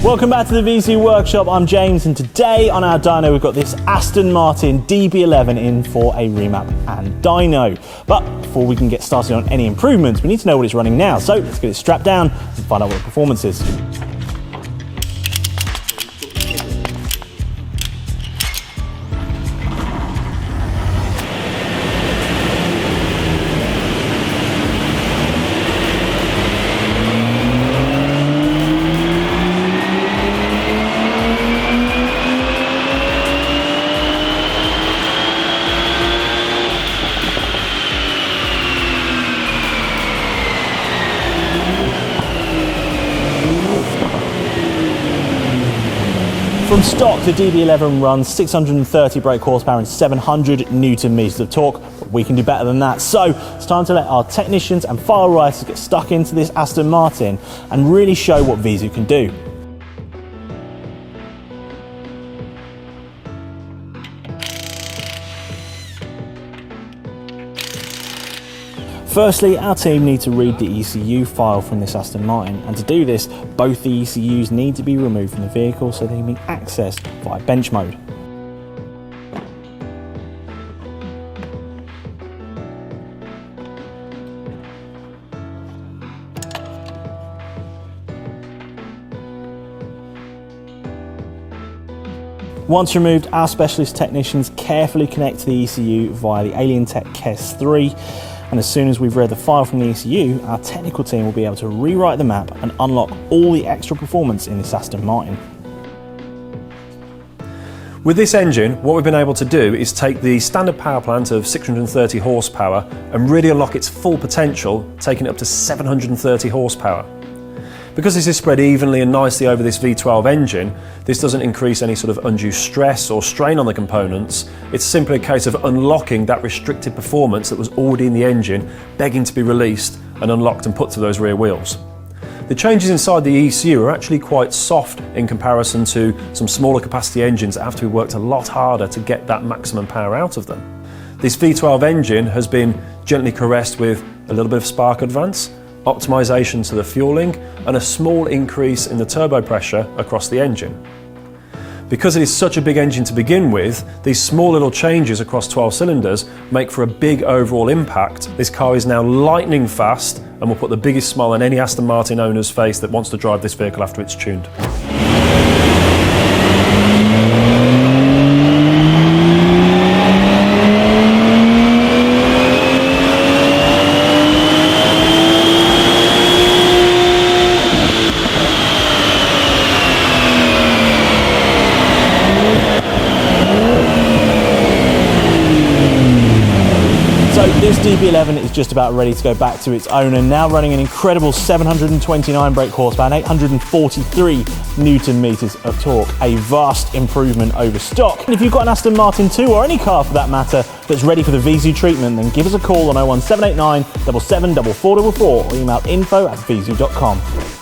Welcome back to the VIEZU workshop. I'm James, and today on our dyno we've got this Aston Martin DB11 in for a remap and dyno. But before we can get started on any improvements, we need to know what it's running now. So let's get it strapped down and find out what the performance is. From stock, the DB11 runs 630 brake horsepower and 700 Newton meters of torque, but we can do better than that. So it's time to let our technicians and file writers get stuck into this Aston Martin and really show what VIEZU can do. Firstly, our team need to read the ECU file from this Aston Martin, and to do this, both the ECUs need to be removed from the vehicle so they can be accessed via bench mode. Once removed, our specialist technicians carefully connect to the ECU via the Alientech KES 3. And as soon as we've read the file from the ECU, our technical team will be able to rewrite the map and unlock all the extra performance in this Aston Martin. With this engine, what we've been able to do is take the standard power plant of 630 horsepower and really unlock its full potential, taking it up to 730 horsepower. Because this is spread evenly and nicely over this V12 engine, this doesn't increase any sort of undue stress or strain on the components. It's simply a case of unlocking that restricted performance that was already in the engine, begging to be released and unlocked and put to those rear wheels. The changes inside the ECU are actually quite soft in comparison to some smaller capacity engines that have to be worked a lot harder to get that maximum power out of them. This V12 engine has been gently caressed with a little bit of spark advance, optimization to the fueling, and a small increase in the turbo pressure across the engine. Because it is such a big engine to begin with, these small little changes across 12 cylinders make for a big overall impact. This car is now lightning fast and will put the biggest smile on any Aston Martin owner's face that wants to drive this vehicle after it's tuned. So this DB11 is just about ready to go back to its owner, now running an incredible 729 brake horsepower and 843 Newton meters of torque, a vast improvement over stock. And if you've got an Aston Martin 2 or any car for that matter that's ready for the VIEZU treatment, then give us a call on 01789 774444 or email info@viezu.com.